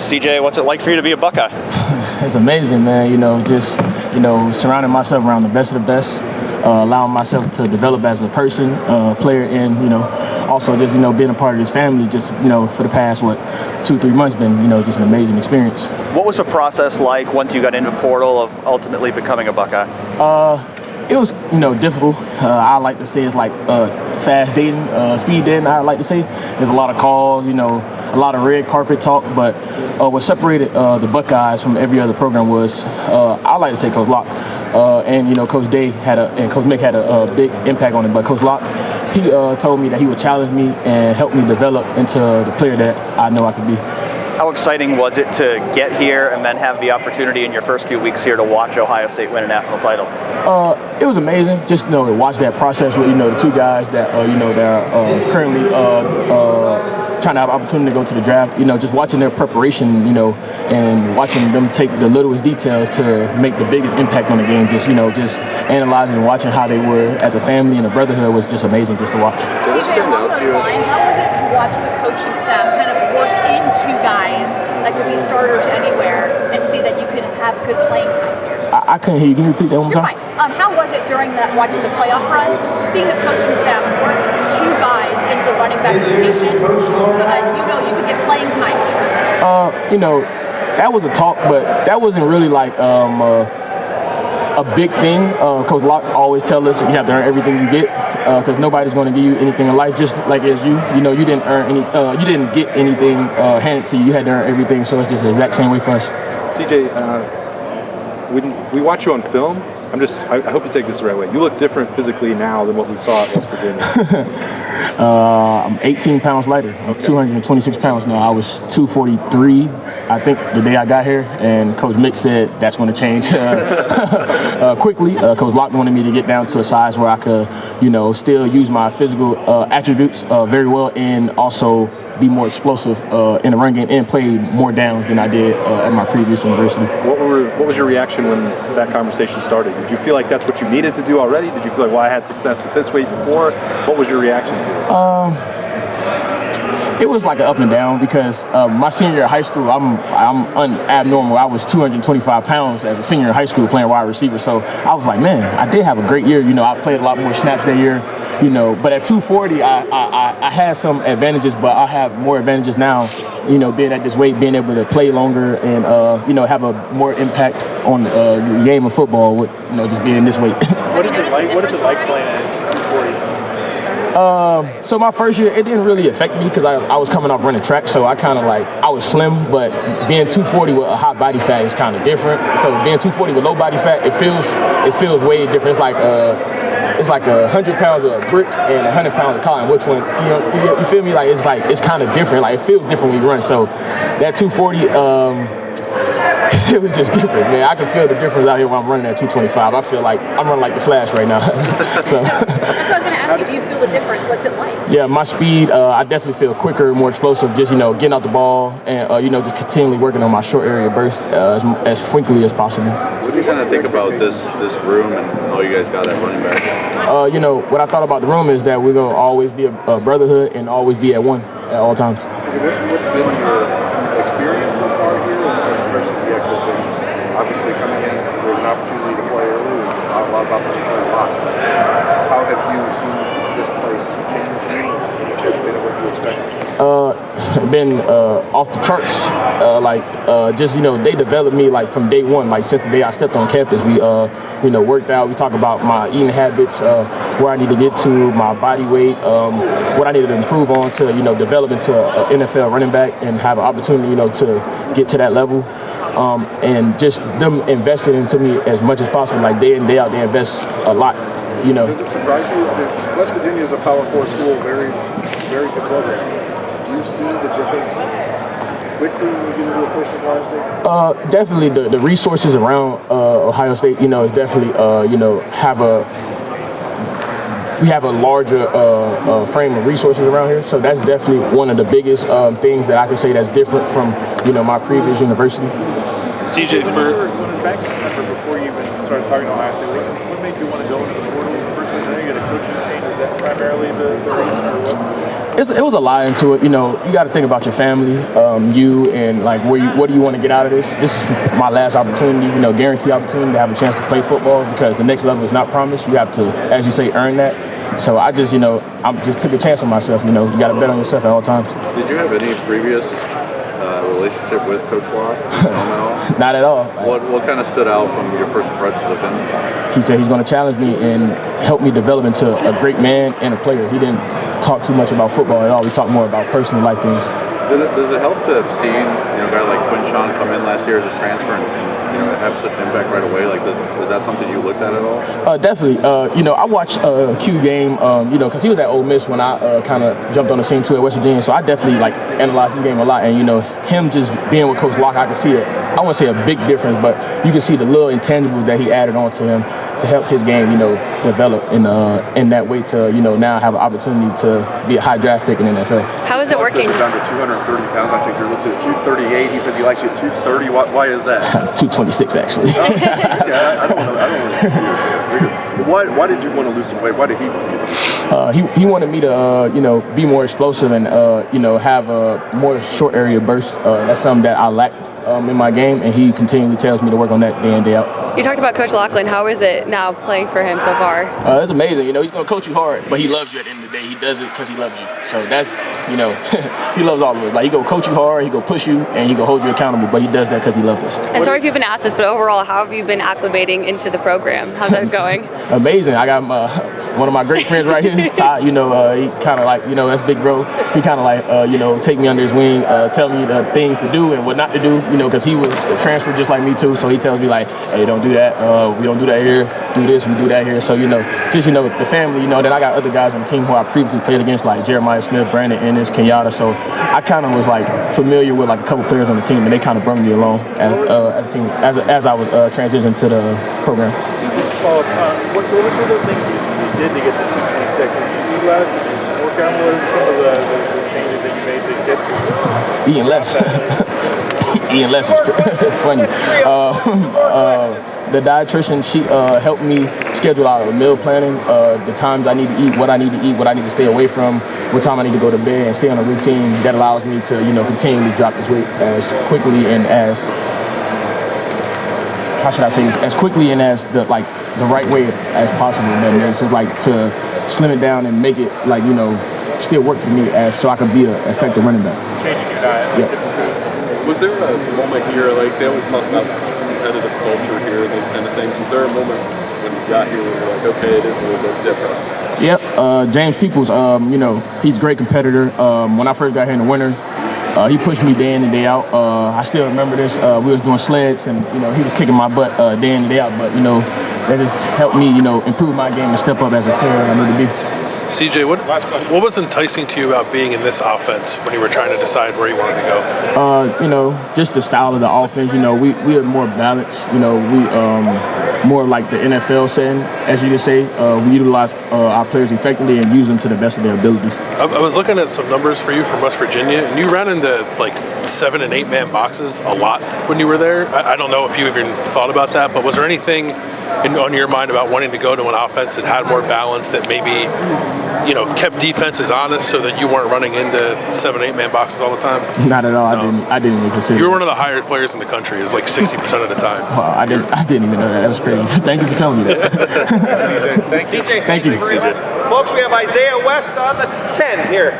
CJ, what's it like for you to be a Buckeye? It's amazing, man. Just surrounding myself around the best of the best, allowing myself to develop as a person, player, and also just being a part of this family. Just for the past 2-3 months, been just an amazing experience. What was the process like once you got into the portal of ultimately becoming a Buckeye? It was difficult. I like to say it's like fast dating, speed dating. I like to say there's a lot of calls, a lot of red carpet talk. But what separated the Buckeyes from every other program was I like to say Coach Locke and Coach Day and Coach Mick had a big impact on it. But Coach Locke, he told me that he would challenge me and help me develop into the player that I know I could be. How exciting was it to get here and then have the opportunity in your first few weeks here to watch Ohio State win a national title? It was amazing just to watch that process with the two guys that that are currently trying to have opportunity to go to the draft. Just watching their preparation, and watching them take the littlest details to make the biggest impact on the game. Just analyzing and watching how they were as a family and a brotherhood was just amazing just to watch. CJ, along those lines, how was it to watch the coaching staff kind of work into guys that could be starters anywhere and see that you could have good playing time here? I couldn't hear you. Can you repeat that one more time? You're fine. How was it during watching the playoff run, seeing the coaching staff work two guys into the running back rotation so that you could get playing time here? That was a talk, but that wasn't really like a big thing. Coach Locke always tells us you have to earn everything you get, because nobody's going to give you anything in life. Just like as you didn't earn any, you didn't get anything handed to you. You had to earn everything. So it's just the exact same way for us. CJ, when we watch you on film, I hope you take this the right way. You look different physically now than what we saw at West Virginia. I'm 18 pounds lighter. I'm 226 pounds now. I was 243, I think, the day I got here, and Coach Mick said that's going to change quickly. Coach Locke wanted me to get down to a size where I could, still use my physical attributes very well, and also be more explosive in the run game and play more downs than I did at my previous university. What was your reaction when that conversation started? Did you feel like that's what you needed to do already? Did you feel like, well, I had success at this weight before? What was your reaction to it? It was like an up and down, because my senior year of high school, I'm abnormal. I was 225 pounds as a senior in high school playing wide receiver. So I was like, man, I did have a great year. I played a lot more snaps that year. But at 240, I had some advantages, but I have more advantages now. Being at this weight, being able to play longer, and have a more impact on the game of football with just being this weight. What is it like playing at 240? So my first year, it didn't really affect me because I was coming off running track, so I was slim, but being 240 with a high body fat is kind of different. So being 240 with low body fat, it feels way different. It's like 100 pounds of brick and 100 pounds of cotton. Which one? You feel me? It's kind of different. It feels different when you run. So that 240. It was just different, man. I can feel the difference out here when I'm running at 225. I feel like I'm running like the Flash right now. So. That's what I was going to ask you. Do you feel the difference? What's it like? Yeah, my speed, I definitely feel quicker, more explosive, just, getting out the ball and, just continually working on my short area burst as frequently as possible. What do you kind of think about this room and all you guys got at running back? What I thought about the room is that we're going to always be a brotherhood and always be at one at all times. What's been your experience so far here versus the expectation? Obviously, coming in, there's an opportunity to play early, and a lot of opportunity to play a lot. How have you seen this place change you? Has it been what you expected? Been off the charts. They developed me from day one. Since the day I stepped on campus, we worked out. We talked about my eating habits, where I need to get to, my body weight, what I needed to improve on to develop into an NFL running back and have an opportunity to get to that level. And just them investing into me as much as possible, day in, day out. They invest a lot. Does it surprise you? West Virginia is a Power 4 school, very, very good program. Do you see the difference quickly when you get into a place like Ohio State? Definitely, the resources around Ohio State, is definitely, we have a larger frame of resources around here. So that's definitely one of the biggest things that I can say that's different from, my previous university. CJ, back in December before you even started talking to Ohio State, what made you want to go into the portal in the first place? I know you had a coaching change. Is that primarily the reason, or what? It was a lot into it. You know, you got to think about your family, you, and like what do you want to get out of this? This is my last opportunity, you know, guaranteed opportunity to have a chance to play football because the next level is not promised. You have to, as you say, earn that. So I just, you know, I just took a chance on myself. You know, you got to bet on yourself at all times. Did you have any previous relationship with Coach Locke? Not at all. What kind of stood out from your first impressions of him? He said he's going to challenge me and help me develop into a great man and a player. He didn't talk too much about football at all. We talked more about personal life things. Does it help to have seen, you know, a guy like Quinshawn come in last year as a transfer and you know, have such an impact right away? Like, is that something you looked at all? Definitely. You know, I watched a Q game, you know, because he was at Ole Miss when I kind of jumped on the scene too at West Virginia. So I definitely, like, analyzed his game a lot. And, you know, him just being with Coach Locke, I could see it. I wouldn't say a big difference, but you can see the little intangibles that he added on to him to help his game, you know, develop in that way to, you know, now have an opportunity to be a high draft pick in the NFL. How is it working? You're down to 230 pounds. I think you're listed at 238. He says he likes you at 230. Why is that? 226, actually. Yeah, I don't know. Why did you want to lose some weight? Why did he want you to? He wanted me to, you know, be more explosive and, you know, have a more short area burst. That's something that I lack in my game, and he continually tells me to work on that day in, day out. You talked about Coach Lachlan. How is it now playing for him so far? It's amazing. You know, he's going to coach you hard, but he loves you at the end of the day. He does it because he loves you. So that's, you know, he loves all of us. Like, he going to coach you hard, he going to push you, and he going to hold you accountable, but he does that because he loves us. And sorry if you've been asked this, but overall, how have you been acclimating into the program? How's that going? Amazing. I got one of my great friends right here, Ty. You know, he kind of like, you know, that's big bro. He kind of like, you know, take me under his wing, tell me the things to do and what not to do, you know, because he was transferred just like me too. So he tells me like, hey, don't do that. We don't do that here. Do this, we do that here. So, you know, just, you know, the family, you know, then I got other guys on the team who I previously played against, like Jeremiah Smith, Brandon Ennis, Kenyatta. So I kind of was like familiar with like a couple players on the team, and they kind of brought me along as a team, as I was transitioning to the program. Just follow up. What were some of the things you did to get to 226? Did you eat less? Did you work out more? Some of the changes that you made to get to Eating less. Eating less is funny. The dietitian, she helped me schedule out a meal planning, the times I need to eat, what I need to eat, what I need to stay away from, what time I need to go to bed, and stay on a routine that allows me to, you know, continually drop this weight as quickly and as, how should I say this, as quickly and as the right way as possible. And it's just like to slim it down and make it like, you know, still work for me as so I can be an effective running back. changing your diet? Yeah. Was there a moment here, like they always talk about competitive culture here and those kind of things, was there a moment when you got here where you're like, okay, it is a little bit different? Yep, James Peoples, you know, he's a great competitor. When I first got here in the winter, he pushed me day in and day out. I still remember this. We was doing sleds, and you know he was kicking my butt day in and day out. But you know that just helped me, you know, improve my game and step up as a player I need to be. CJ, what was enticing to you about being in this offense when you were trying to decide where you wanted to go? You know, just the style of the offense. You know, we are more balanced. You know, we more like the NFL setting, as you just say. We utilize our players effectively and use them to the best of their abilities. I was looking at some numbers for you from West Virginia, and you ran into like 7- and 8-man boxes a lot when you were there. I don't know if you even thought about that, but was there anything on your mind about wanting to go to an offense that had more balance, that maybe, you know, kept defenses honest so that you weren't running into 7- and 8-man boxes all the time? Not at all. No. I didn't even consider. You were one of the higher players in the country. It was like 60% of the time. Wow, I didn't even know that. That was crazy. Thank you for telling me that. Thank you. Thank you. Folks, we have Isaiah West on the 10 here.